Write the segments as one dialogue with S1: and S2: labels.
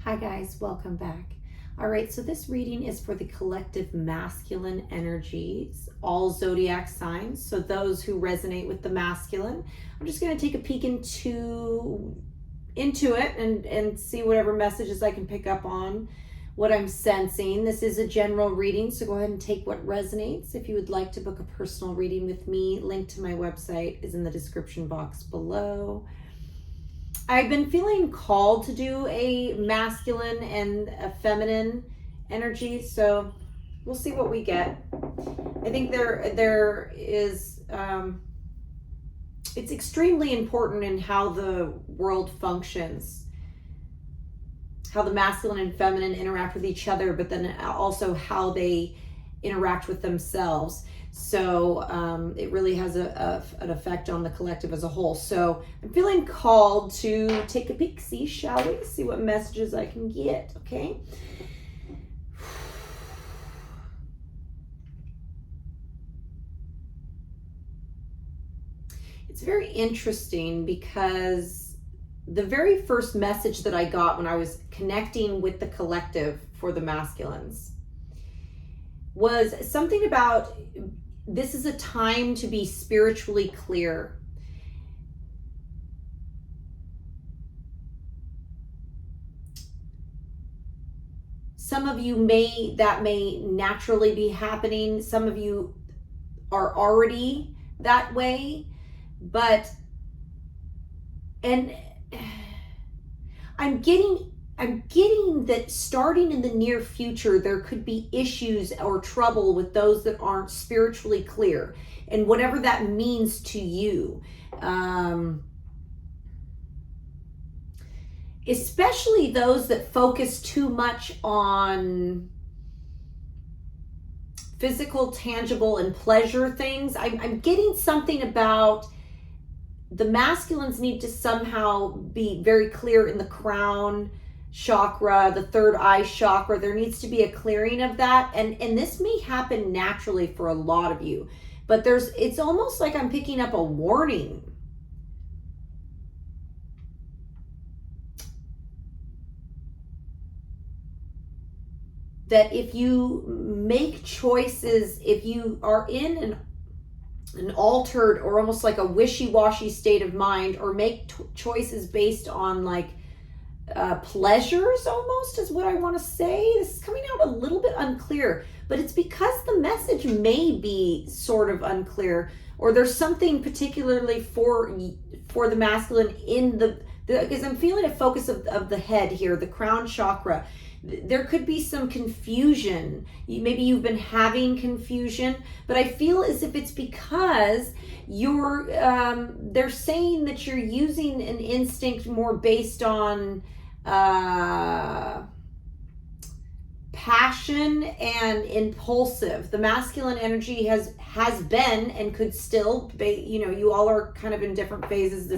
S1: Hi guys, welcome back. All right, so this reading is for the collective masculine energies, all zodiac signs. So those who resonate with the masculine, I'm just going to take a peek into it and see whatever messages I can pick up on, what I'm sensing. This is a general reading, so go ahead and take what resonates. If you would like to book a personal reading with me, link to my website is in the description box below. I've been feeling called to do a masculine and a feminine energy, so we'll see what we get. I think there is it's extremely important in how the world functions, how the masculine and feminine interact with each other, but then also how they interact with themselves. So it really has an effect on the collective as a whole. So I'm feeling called to take a peek, shall we? See what messages I can get, okay? It's very interesting because the very first message that I got when I was connecting with the collective for the masculines was something about this is a time to be spiritually clear. Some of you may naturally be happening. Some of you are already that way, and I'm getting that starting in the near future, there could be issues or trouble with those that aren't spiritually clear, and whatever that means to you. Especially those that focus too much on physical, tangible, and pleasure things. I'm getting something about the masculines need to somehow be very clear in the crown chakra, the third eye chakra. There needs to be a clearing of that, and this may happen naturally for a lot of you, but it's almost like I'm picking up a warning. That if you make choices, if you are in an altered or almost like a wishy-washy state of mind, or make choices based on like pleasures, almost is what I want to say. This is coming out a little bit unclear, but it's because the message may be sort of unclear, or there's something particularly for the masculine in the because I'm feeling a focus of the head here, the crown chakra. There could be some confusion. Maybe you've been having confusion, but I feel as if it's because they're saying that you're using an instinct more based on passion and impulsive. The masculine energy has been and could still be, you all are kind of in different phases.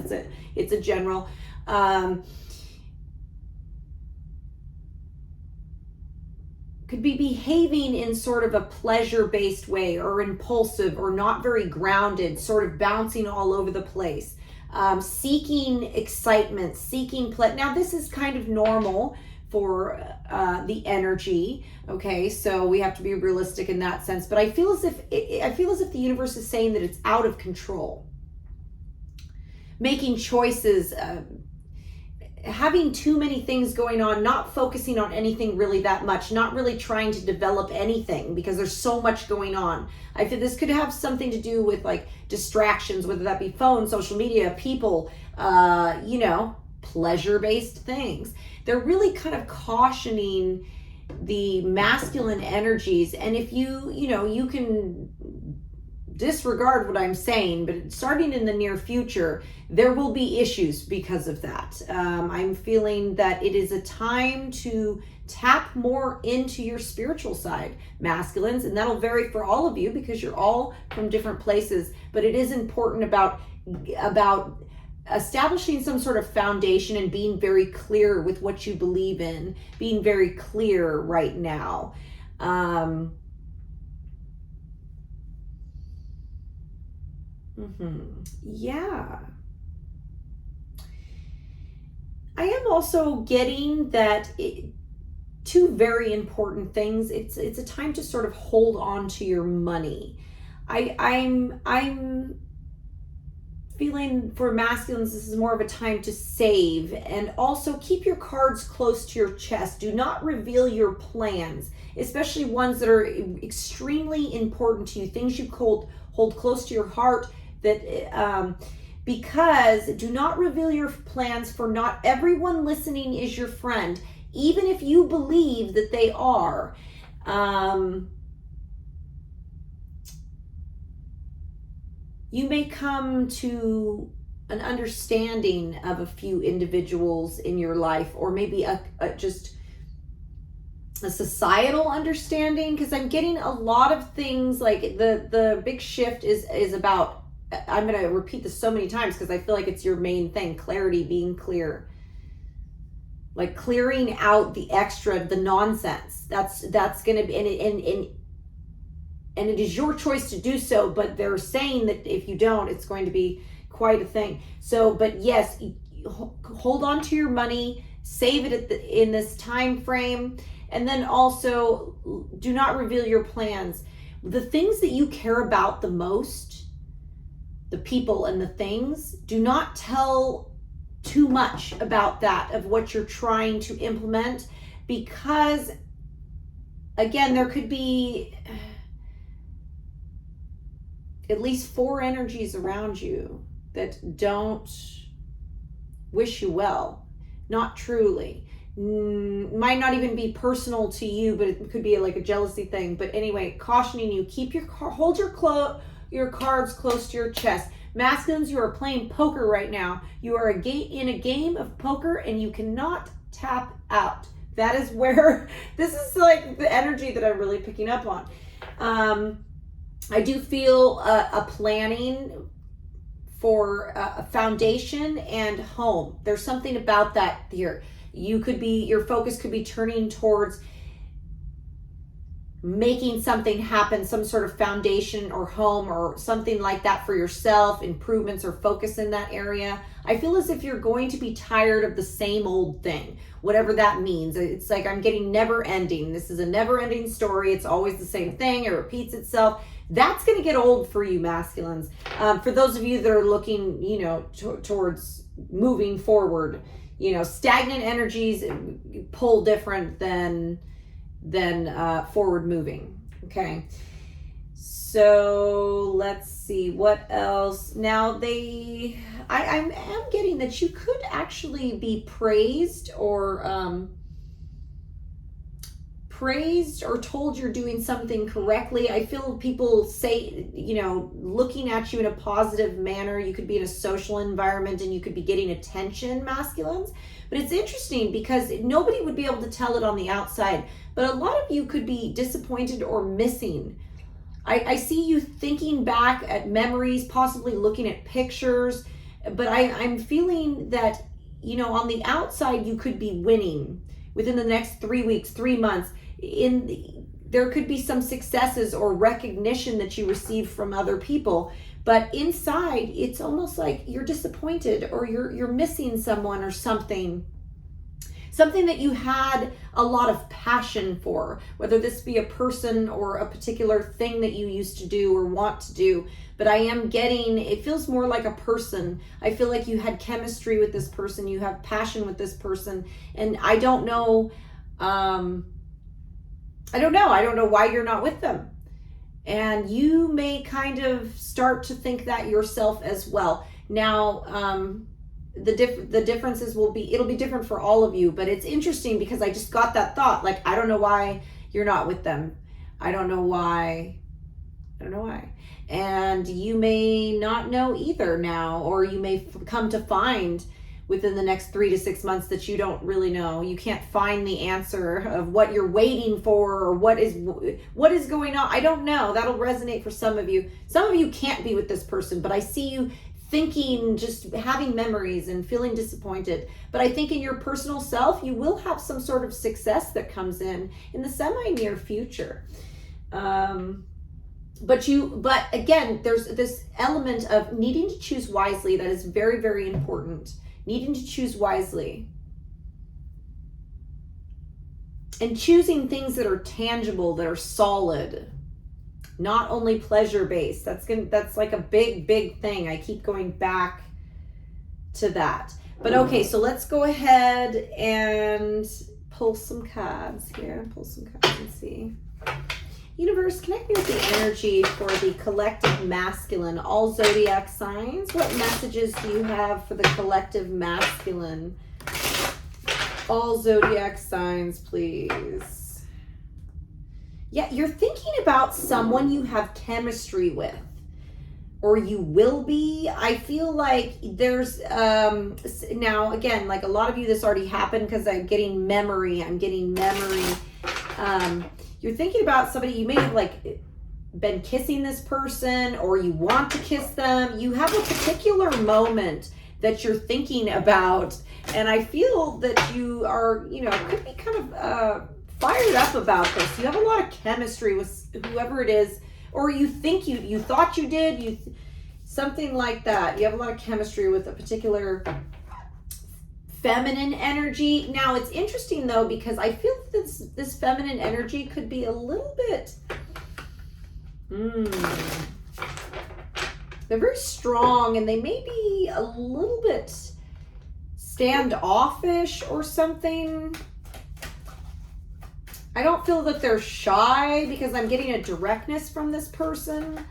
S1: It's a general could be behaving in sort of a pleasure-based way, or impulsive, or not very grounded, sort of bouncing all over the place, seeking excitement, seeking play. Now, this is kind of normal for the energy, okay? So we have to be realistic in that sense. But I feel as if the universe is saying that it's out of control, making choices. Having too many things going on, not focusing on anything really that much, not really trying to develop anything because there's so much going on. I feel this could have something to do with like distractions, whether that be phone, social media, people, pleasure-based things. They're really kind of cautioning the masculine energies. And if you can disregard what I'm saying, but starting in the near future, there will be issues because of that. I'm feeling that it is a time to tap more into your spiritual side, masculines, and that'll vary for all of you because you're all from different places, but it is important about establishing some sort of foundation and being very clear with what you believe in, being very clear right now. Yeah. I am also getting that two very important things. It's a time to sort of hold on to your money. I'm feeling for masculines, this is more of a time to save, and also keep your cards close to your chest. Do not reveal your plans, especially ones that are extremely important to you, things you hold close to your heart, that because do not reveal your plans, for not everyone listening is your friend, even if you believe that they are. You may come to an understanding of a few individuals in your life, or maybe just a societal understanding, because I'm getting a lot of things like the big shift is about, I'm going to repeat this so many times because I feel like it's your main thing, clarity, being clear. Like clearing out the extra, the nonsense. That's going to be, and it is your choice to do so, but they're saying that if you don't, it's going to be quite a thing. So, but yes, hold on to your money, save it in this time frame, and then also do not reveal your plans. The things that you care about the most, the people and the things, do not tell too much about that, of what you're trying to implement, because again, there could be at least 4 energies around you that don't wish you well, not truly. Might not even be personal to you, but it could be like a jealousy thing. But anyway, cautioning you, hold your cards close to your chest. Masculines, you are playing poker right now. You are in a game of poker, and you cannot tap out. That is where this is like the energy that I'm really picking up on. I do feel a planning for a foundation and home. There's something about that here. Your focus could be turning towards making something happen, some sort of foundation or home or something like that for yourself, improvements or focus in that area. I feel as if you're going to be tired of the same old thing, whatever that means. It's like I'm getting never ending. This is a never ending story. It's always the same thing. It repeats itself. That's going to get old for you, masculines. For those of you that are looking, towards moving forward, stagnant energies pull different than forward moving. Okay. So let's see what else. Now I am getting that you could actually be praised or told you're doing something correctly. I feel people say, looking at you in a positive manner. You could be in a social environment and you could be getting attention, masculines. But it's interesting because nobody would be able to tell it on the outside. But a lot of you could be disappointed or missing. I see you thinking back at memories, possibly looking at pictures. But I'm feeling that, on the outside, you could be winning within the next 3 weeks, 3 months. There could be some successes or recognition that you receive from other people, but inside it's almost like you're disappointed or you're missing someone or something that you had a lot of passion for, whether this be a person or a particular thing that you used to do or want to do. But I am getting, it feels more like a person. I feel like you had chemistry with this person, you have passion with this person, and I don't know why you're not with them. And you may kind of start to think that yourself as well. Now, the differences it'll be different for all of you, but it's interesting because I just got that thought, like, I don't know why you're not with them. I don't know why. And you may not know either now, or you may come to find within the next 3 to 6 months that you don't really know. You can't find the answer of what you're waiting for or what is going on. I don't know. That'll resonate for some of you. Some of you can't be with this person, but I see you thinking, just having memories and feeling disappointed. But I think in your personal self, you will have some sort of success that comes in the semi-near future. But again, there's this element of needing to choose wisely that is very, very important. Needing to choose wisely. And choosing things that are tangible, that are solid, not only pleasure based. That's like a big thing. I keep going back to that. But okay, so let's go ahead and pull some cards here. Pull some cards and see. Universe, connect me with the energy for the collective masculine, all zodiac signs. What messages do you have for the collective masculine? All zodiac signs, please. Yeah, you're thinking about someone you have chemistry with, or you will be. I feel like there's, now again, like a lot of you, this already happened because I'm getting memory. You're thinking about somebody, you may have like been kissing this person, or you want to kiss them. You have a particular moment that you're thinking about, and I feel that you are, could be kind of fired up about this. You have a lot of chemistry with whoever it is, or you think you thought you did, something like that. You have a lot of chemistry with a particular feminine energy. Now it's interesting though, because I feel this feminine energy could be a little bit they're very strong, and they may be a little bit standoffish or something. I don't feel that they're shy, because I'm getting a directness from this person.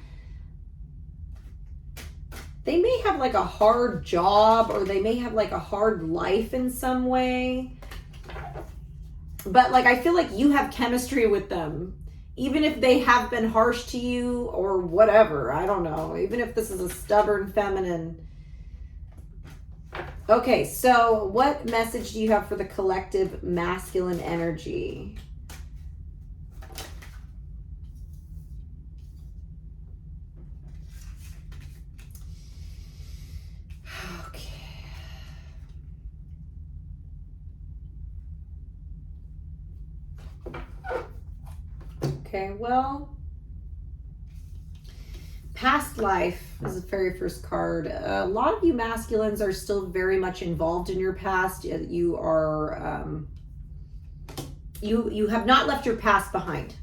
S1: They may have like a hard job, or they may have like a hard life in some way. But like, I feel like you have chemistry with them, even if they have been harsh to you or whatever. I don't know. Even if this is a stubborn feminine. Okay, so what message do you have for the collective masculine energy? Okay, well, past life is the very first card. A lot of you masculines are still very much involved in your past. You are, you have not left your past behind.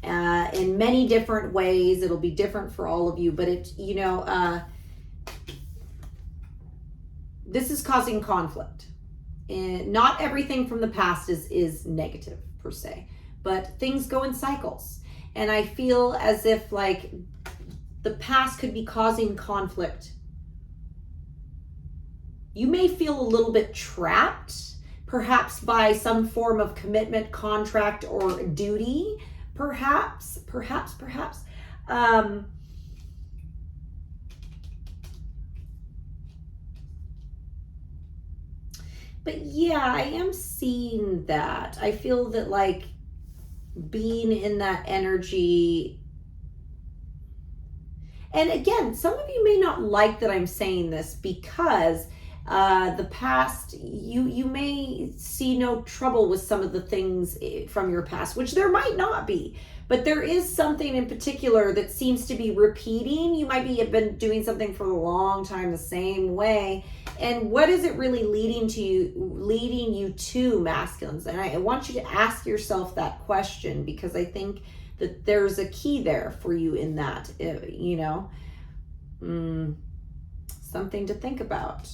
S1: In many different ways. It'll be different for all of you, but this is causing conflict. And not everything from the past is negative per se, but things go in cycles. And I feel as if like the past could be causing conflict. You may feel a little bit trapped, perhaps by some form of commitment, contract, or duty. Perhaps. But yeah, I am seeing that. I feel that like being in that energy. And again, some of you may not like that I'm saying this, because the past, you may see no trouble with some of the things from your past, which there might not be, but there is something in particular that seems to be repeating. You might have been doing something for a long time the same way. And what is it really leading you to, masculines? And I want you to ask yourself that question, because I think that there's a key there for you in that, something to think about.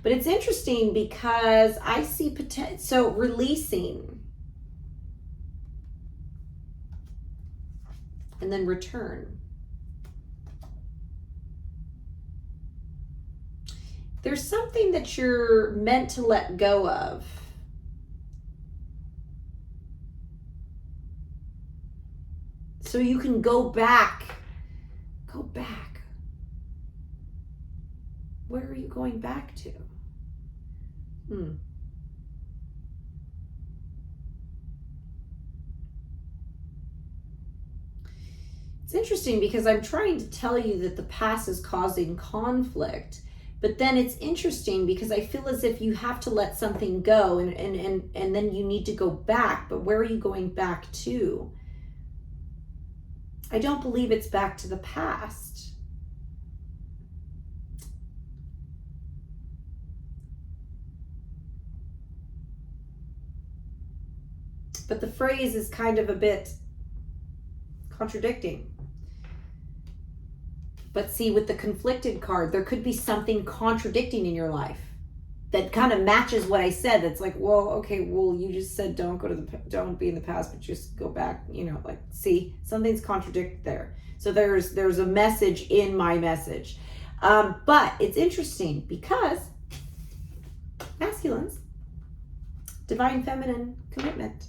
S1: But it's interesting because I see potential. So releasing and then return. There's something that you're meant to let go of. So you can go back. Go back. Where are you going back to? It's interesting because I'm trying to tell you that the past is causing conflict, but then it's interesting because I feel as if you have to let something go, and then you need to go back, but where are you going back to? I don't believe it's back to the past. But the phrase is kind of a bit contradicting. But see, with the conflicted card, there could be something contradicting in your life that kind of matches what I said. That's like, well, okay, well, you just said don't be in the past, but just go back, like, see, something's contradicted there. So there's a message in my message. But it's interesting because masculines, divine feminine commitment.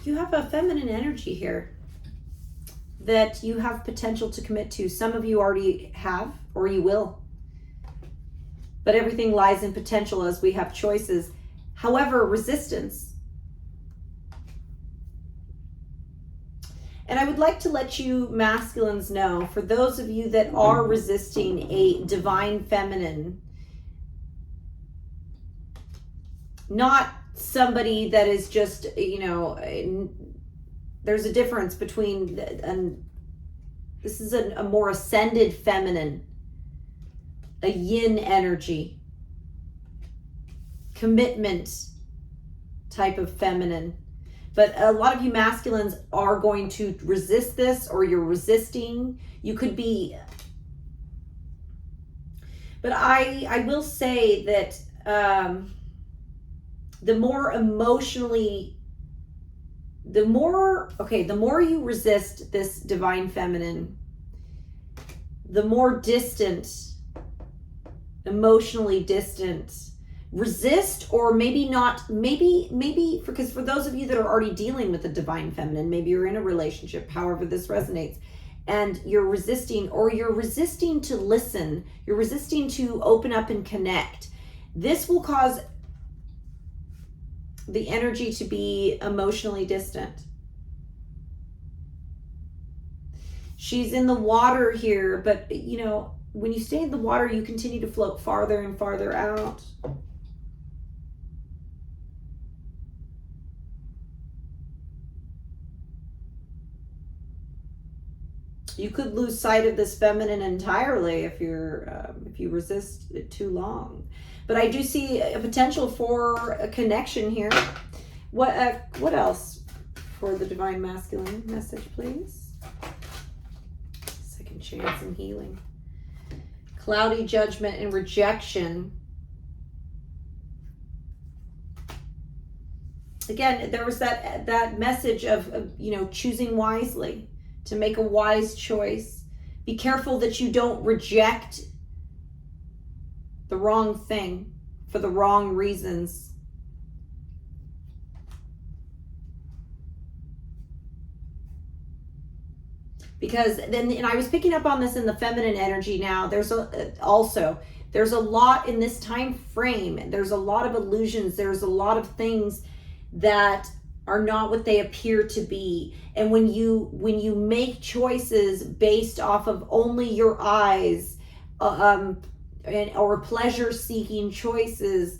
S1: You have a feminine energy here that you have potential to commit to. Some of you already have, or you will. But everything lies in potential as we have choices. However, resistance. And I would like to let you masculines know, for those of you that are resisting a divine feminine, not somebody that is just, there's a difference between, this is a more ascended feminine, a yin energy, commitment type of feminine. But a lot of you masculines are going to resist this, or you're resisting. You could be. But I will say that the more you resist this divine feminine, the more distant, emotionally distant. Resist, or maybe not, maybe because for those of you that are already dealing with the divine feminine, maybe you're in a relationship, however this resonates, and you're resisting to listen, you're resisting to open up and connect. This will cause the energy to be emotionally distant. She's in the water here, but when you stay in the water, you continue to float farther and farther out. You could lose sight of this feminine entirely if you resist it too long. But I do see a potential for a connection here. What else for the divine masculine message, please? Second chance and healing. Cloudy judgment and rejection. Again, there was that message of choosing wisely, to make a wise choice. Be careful that you don't reject the wrong thing for the wrong reasons. Because then, and I was picking up on this in the feminine energy now, there's a lot in this time frame. There's a lot of illusions. There's a lot of things that are not what they appear to be. And when you make choices based off of only your eyes, or pleasure-seeking choices,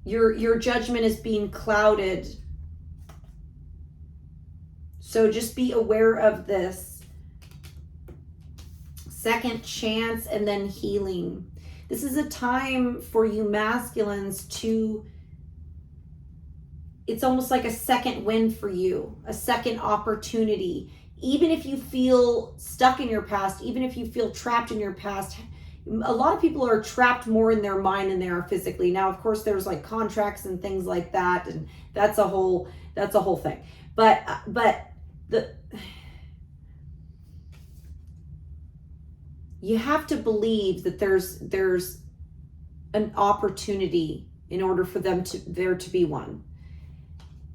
S1: your judgment is being clouded. So just be aware of this. Second chance and then healing. This is a time for you masculines to, it's almost like a second win for you, a second opportunity. Even if you feel stuck in your past, even if you feel trapped in your past, a lot of people are trapped more in their mind than they are physically. Now, of course, there's like contracts and things like that, and that's a whole thing. But you have to believe that there's an opportunity in order for there to be one.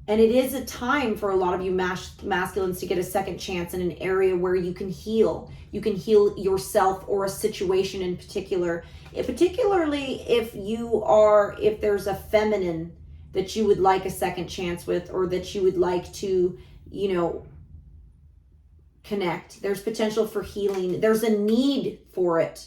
S1: And it is a time for a lot of you masculines to get a second chance in an area where you can heal. You can heal yourself or a situation in particular. Particularly if there's a feminine that you would like a second chance with, or that you would like to, connect. There's potential for healing. There's a need for it.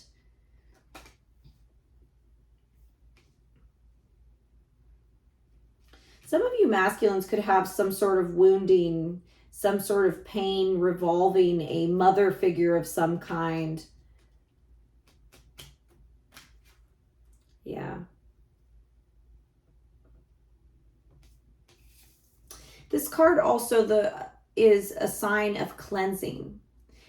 S1: Some of you masculines could have some sort of wounding, some sort of pain revolving a mother figure of some kind. Yeah. This card also is a sign of cleansing,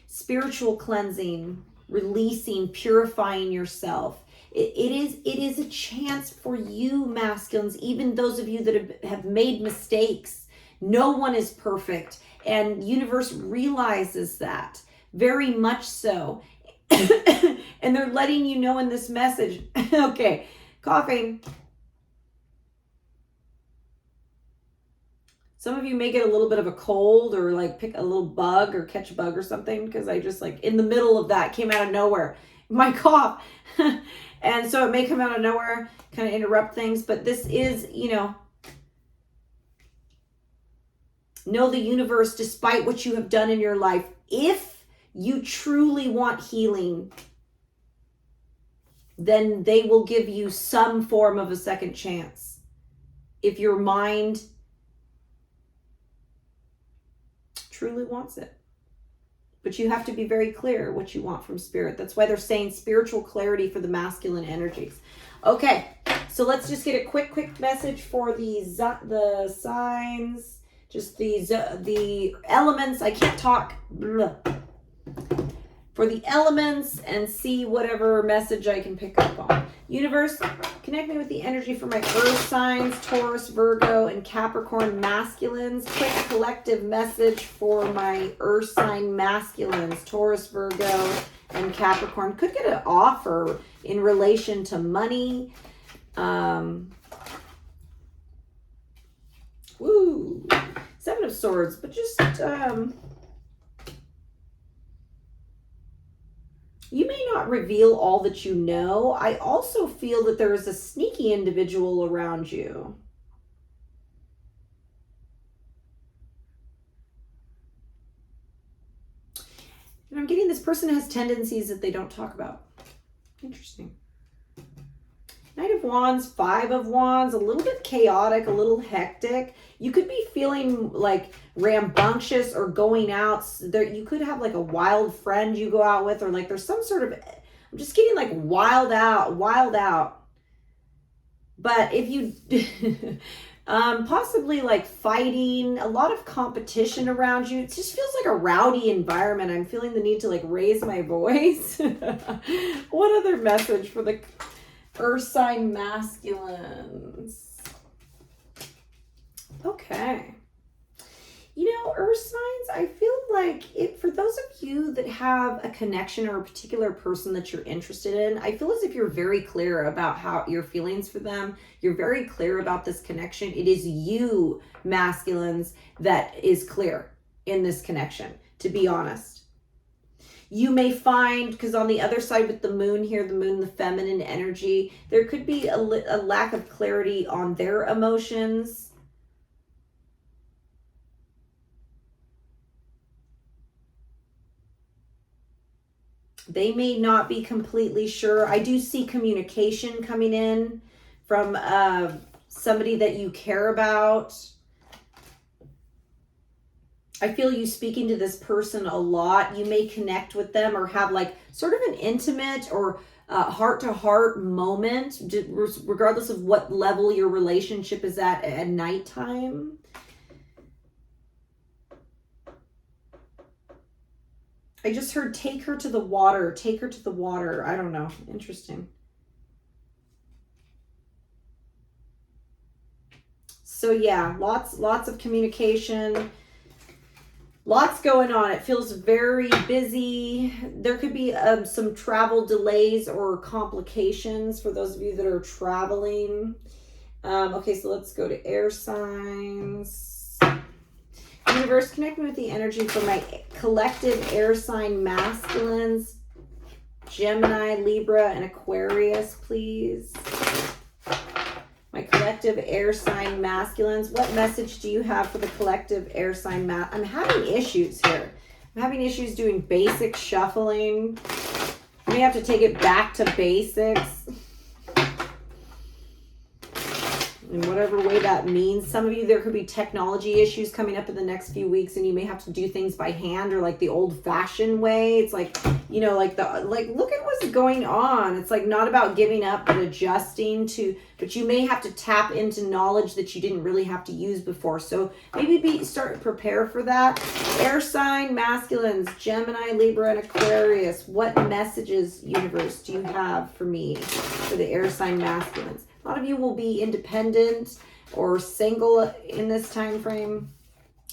S1: spiritual cleansing, releasing, purifying yourself. It is a chance for you, masculines, even those of you that have made mistakes. No one is perfect, and universe realizes that very much so. And they're letting you know in this message. Okay, coughing. Some of you may get a little bit of a cold or like pick a little bug or catch a bug or something, because I just like in the middle of that came out of nowhere, my cough. And so it may come out of nowhere, kind of interrupt things, but this is, know the universe, despite what you have done in your life, if you truly want healing, then they will give you some form of a second chance. If your mind truly wants it. But you have to be very clear what you want from spirit. That's why they're saying spiritual clarity for the masculine energies. Okay, so let's just get a quick message for the signs, just the elements. I can't talk. Blah. For the elements, and see whatever message I can pick up on. Universe, connect me with the energy for my earth signs, Taurus, Virgo, and Capricorn masculines. Quick collective message for my earth sign masculines, Taurus, Virgo, and Capricorn. Could get an offer in relation to money. Woo! Seven of Swords, but just... you may not reveal all that you know. I also feel that there is a sneaky individual around you. And I'm getting this person has tendencies that they don't talk about. Interesting. Knight of Wands, Five of Wands, a little bit chaotic, a little hectic. You could be feeling like rambunctious or going out. There, you could have like a wild friend you go out with, or like there's some sort of, I'm just getting like wild out. But if you, possibly like fighting, a lot of competition around you. It just feels like a rowdy environment. I'm feeling the need to like raise my voice. What other message for the Earth sign masculines? Okay. Earth signs, I feel like for those of you that have a connection or a particular person that you're interested in, I feel as if you're very clear about how your feelings for them. You're very clear about this connection. It is you, masculines, that is clear in this connection, to be honest. You may find, because on the other side with the moon here, the feminine energy, there could be a lack of clarity on their emotions. They may not be completely sure. I do see communication coming in from somebody that you care about. I feel you speaking to this person a lot. You may connect with them or have like sort of an intimate or heart-to-heart moment, regardless of what level your relationship is at nighttime. I just heard take her to the water. Take her to the water. I don't know. Interesting. So yeah, lots of communication. Lots going on. It feels very busy. There could be some travel delays or complications for those of you that are traveling. Okay, so let's go to air signs. Universe, connect me with the energy for my collective air sign masculines, Gemini, Libra, and Aquarius, please. My collective air sign masculines. What message do you have for the collective air sign I'm having issues here. I'm having issues doing basic shuffling. I may have to take it back to basics. in whatever way that means. Some of you, there could be technology issues coming up in the next few weeks, and you may have to do things by hand or like the old-fashioned way. It's like, you know, like look at what's going on. It's like not about giving up but adjusting to, but you may have to tap into knowledge that you didn't really have to use before. So maybe prepare for that. Air sign masculines, Gemini, Libra, and Aquarius. What messages, universe, do you have for me for the air sign masculines? A lot of you will be independent or single in this time frame,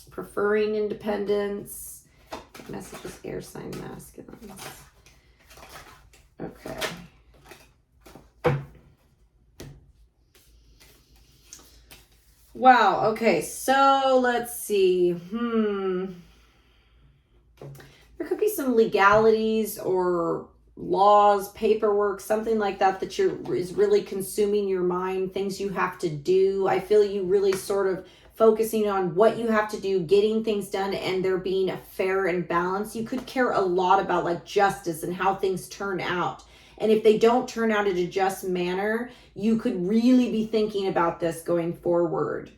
S1: preferring independence. What messages, air sign masculines? Okay. Wow. Okay. So let's see. There could be some legalities or laws, paperwork, something like that is really consuming your mind, things you have to do. I feel you really sort of focusing on what you have to do, getting things done, and there being a fair and balance. You could care a lot about like justice and how things turn out. And if they don't turn out in a just manner, you could really be thinking about this going forward.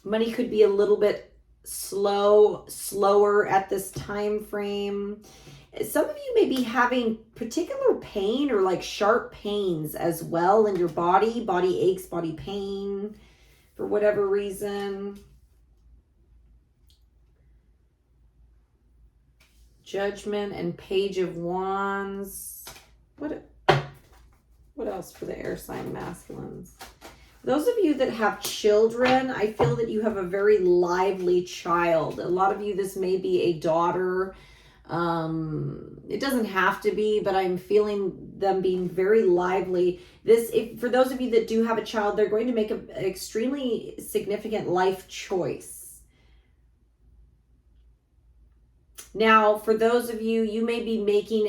S1: Money could be a little bit slower at this time frame. Some of you may be having particular pain or like sharp pains as well in your body aches, body pain for whatever reason. Judgment and Page of Wands. What else for the air sign masculines? Those of you that have children, I feel that you have a very lively child. A lot of you, this may be a daughter. It doesn't have to be, but I'm feeling them being very lively. For those of you that do have a child, they're going to make an extremely significant life choice. Now, for those of you, you may be making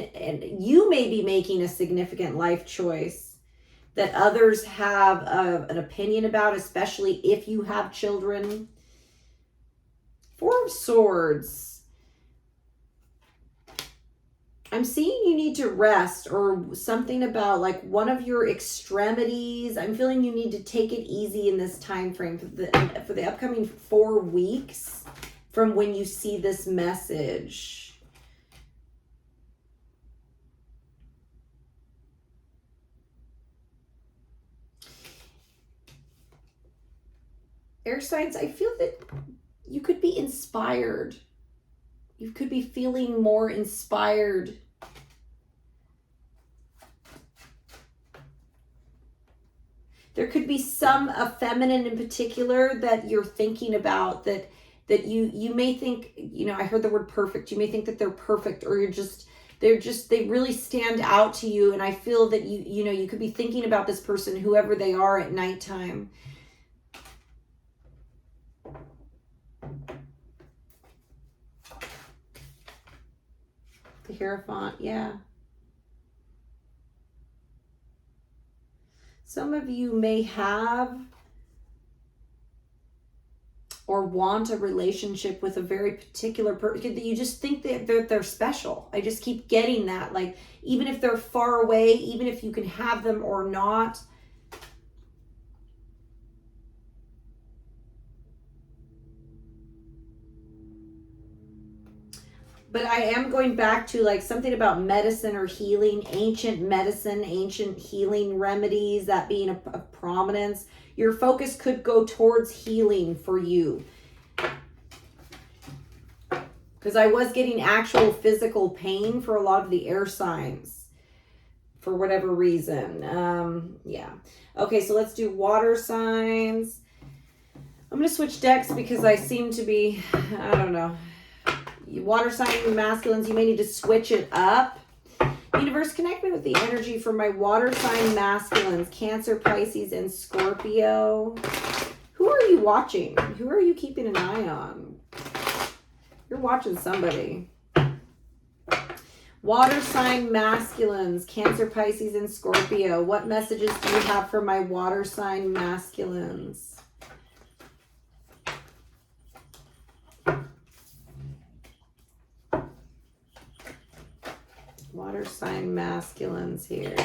S1: a significant life choice that others have an opinion about, especially if you have children. Four of Swords. I'm seeing you need to rest, or something about like one of your extremities. I'm feeling you need to take it easy in this time frame for the upcoming 4 weeks from when you see this message. Air signs, I feel that you could be inspired. You could be feeling more inspired. There could be a feminine in particular that you're thinking about that you may think, you know, I heard the word perfect. You may think that they're perfect, or they really stand out to you. And I feel that you could be thinking about this person, whoever they are, at nighttime. The Hierophant, yeah. Some of you may have or want a relationship with a very particular person that you just think that they're special. I just keep getting that. Like, even if they're far away, even if you can have them or not. But I am going back to like something about medicine or healing, ancient medicine, ancient healing remedies, that being a prominence. Your focus could go towards healing for you. Because I was getting actual physical pain for a lot of the air signs for whatever reason. Yeah. Okay, so let's do water signs. I'm going to switch decks because I seem to be, I don't know. Water sign masculines, you may need to switch it up. Universe, connect me with the energy for my water sign masculines, Cancer, Pisces, and Scorpio. Who are you watching? Who are you keeping an eye on? You're watching somebody. Water sign masculines, Cancer, Pisces, and Scorpio. What messages do you have for my water sign masculines? Water sign masculines here.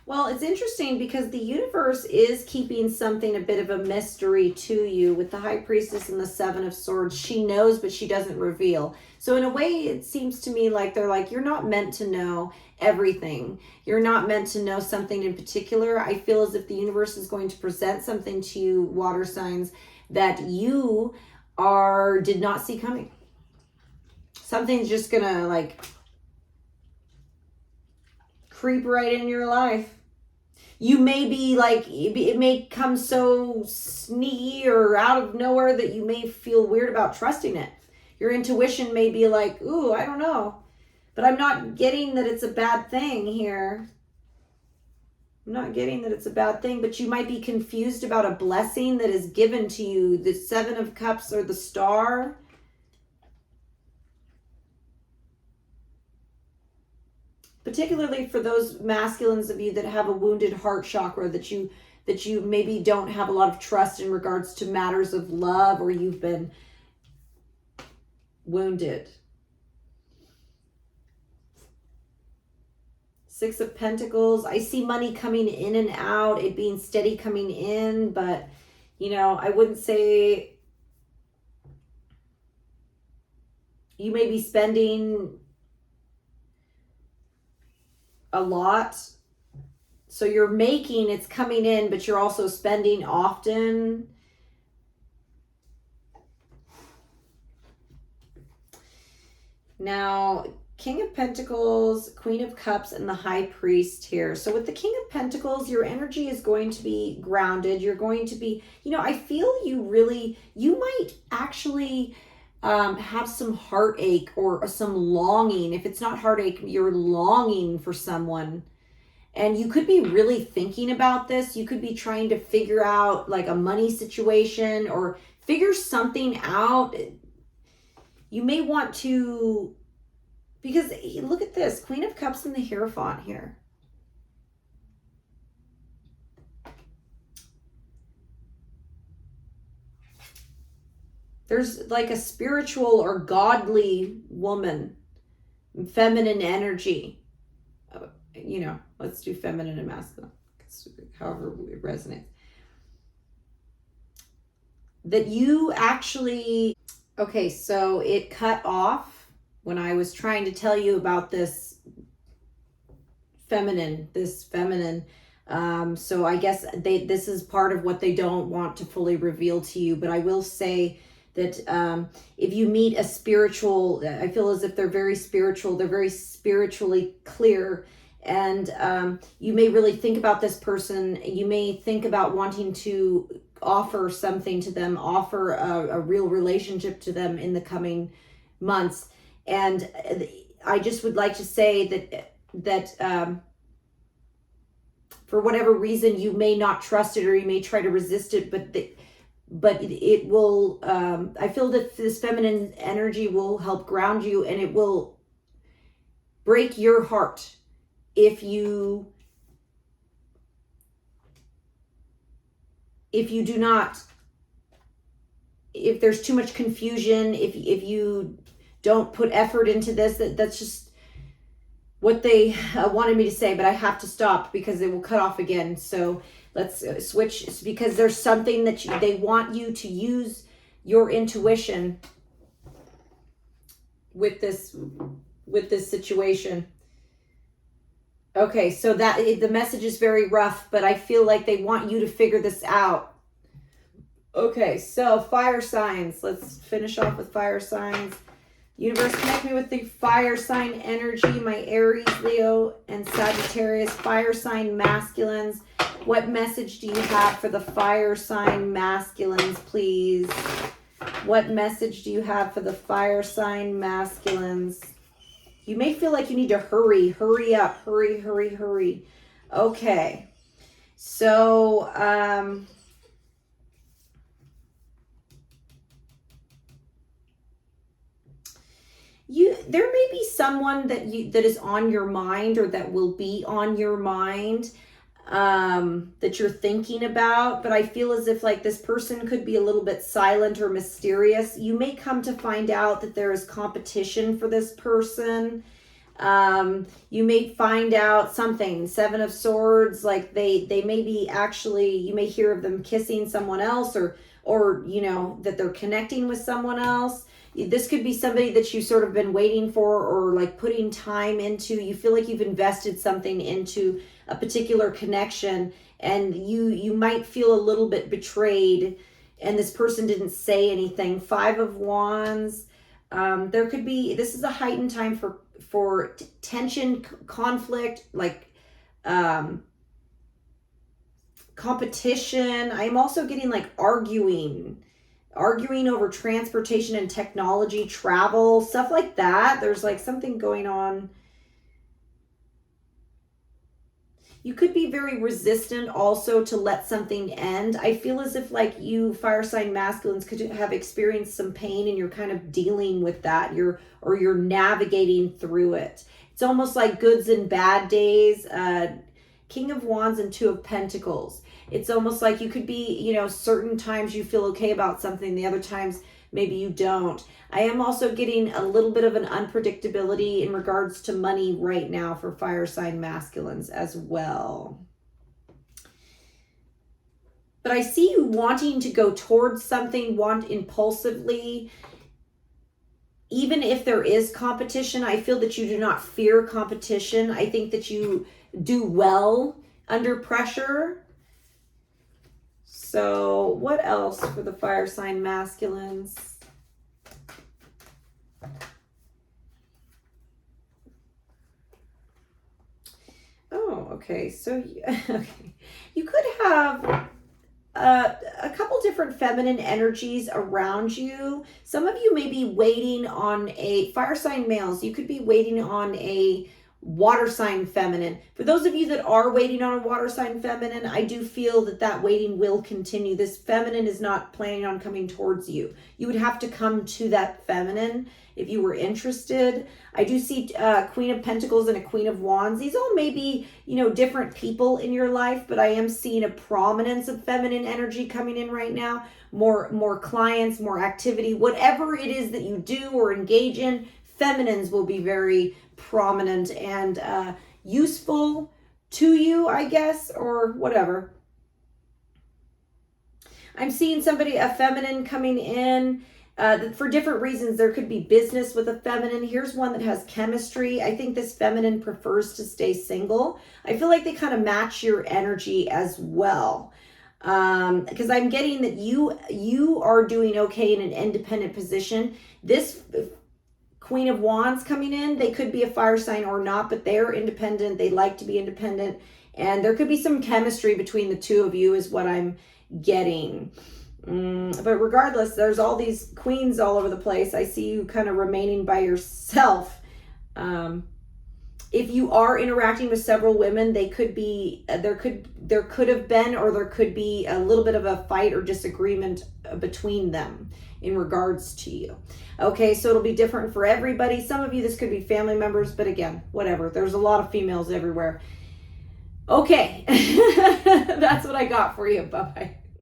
S1: Well, it's interesting because the universe is keeping something a bit of a mystery to you with the High Priestess and the Seven of Swords. She knows, but she doesn't reveal. So in a way, it seems to me like they're like, you're not meant to know everything. You're not meant to know something in particular. I feel as if the universe is going to present something to you, water signs, that you did not see coming. Something's just gonna like creep right in your life. You may be like, it may come so sneaky or out of nowhere that you may feel weird about trusting it. Your intuition may be like, ooh, I don't know. But I'm not getting that it's a bad thing here. I'm not getting that it's a bad thing, but you might be confused about a blessing that is given to you. The Seven of Cups or the Star. Particularly for those masculines of you that have a wounded heart chakra, that you maybe don't have a lot of trust in regards to matters of love, or you've been wounded. Six of Pentacles. I see money coming in and out, it being steady coming in, but you know, I wouldn't say you may be spending a lot. So you're making, it's coming in, but you're also spending often. Now, King of Pentacles, Queen of Cups, and the High Priest here. So with the King of Pentacles, your energy is going to be grounded. You're going to be, you know, I feel you might actually have some heartache or some longing. If it's not heartache, you're longing for someone. And you could be really thinking about this. You could be trying to figure out like a money situation or figure something out. You may want to, because look at this, Queen of Cups and the Hierophant here. There's like a spiritual or godly woman, feminine energy. You know, let's do feminine and masculine, however it resonates. That you actually, okay, so it cut off when I was trying to tell you about this feminine. So I guess this is part of what they don't want to fully reveal to you, but I will say that if you meet a spiritual, I feel as if they're very spiritual, they're very spiritually clear, and you may really think about this person. You may think about wanting to offer something to them, offer a real relationship to them in the coming months. And I just would like to say that for whatever reason, you may not trust it or you may try to resist it, but it will, I feel that this feminine energy will help ground you, and it will break your heart if you do not, if there's too much confusion, if you don't put effort into this. That's just what they wanted me to say, but I have to stop because it will cut off again. So let's switch, because there's something that they want you to use your intuition with this situation. Okay, so that the message is very rough, but I feel like they want you to figure this out. Okay, so fire signs. Let's finish off with fire signs. Universe, connect me with the fire sign energy, my Aries, Leo, and Sagittarius fire sign masculines. What message do you have for the fire sign masculines, please? What message do you have for the fire sign masculines? You may feel like you need to hurry up, hurry. Okay. So, there may be someone that is on your mind, or that will be on your mind, that you're thinking about, but I feel as if like this person could be a little bit silent or mysterious. You may come to find out that there is competition for this person. You may find out something. Seven of Swords, like they may be actually, you may hear of them kissing someone else, or you know, that they're connecting with someone else. This could be somebody that you sort of been waiting for, or like putting time into. You feel like you've invested something into a particular connection, and you might feel a little bit betrayed, and this person didn't say anything. Five of Wands. There could be, this is a heightened time for tension, conflict, like competition. I'm also getting like arguing over transportation and technology, travel, stuff like that. There's like something going on. You could be very resistant also to let something end. I feel as if like you fire sign masculines could have experienced some pain, and you're kind of dealing with that. You're navigating through it. It's almost like goods and bad days. King of Wands and Two of Pentacles. It's almost like you could be, you know, certain times you feel okay about something, the other times maybe you don't. I am also getting a little bit of an unpredictability in regards to money right now for fire sign masculines as well. But I see you wanting to go towards something, want impulsively. Even if there is competition, I feel that you do not fear competition. I think that you do well under pressure. So what else for the fire sign masculines? Oh, okay. So okay. You could have a couple different feminine energies around you. Some of you may be waiting on a fire sign males. You could be waiting on a water sign feminine. For those of you that are waiting on a water sign feminine, I do feel that that waiting will continue. This feminine is not planning on coming towards you. You would have to come to that feminine if you were interested. I do see Queen of Pentacles and a Queen of Wands. These all may be, you know, different people in your life, but I am seeing a prominence of feminine energy coming in right now. More clients, more activity, whatever it is that you do or engage in, feminines will be very prominent and useful to you, I guess, or whatever. I'm seeing somebody, a feminine coming in for different reasons. There could be business with a feminine. Here's one that has chemistry. I think this feminine prefers to stay single. I feel like they kind of match your energy as well. Because I'm getting that you are doing okay in an independent position. This Queen of Wands coming in, they could be a fire sign or not, but they're independent. They like to be independent. And there could be some chemistry between the two of you is what I'm getting. But regardless, there's all these queens all over the place. I see you kind of remaining by yourself. If you are interacting with several women, they could be, there could have been, or there could be a little bit of a fight or disagreement between them in regards to you. Okay, so it'll be different for everybody. Some of you, this could be family members, but again, whatever. There's a lot of females everywhere. Okay, that's what I got for you. Bye-bye.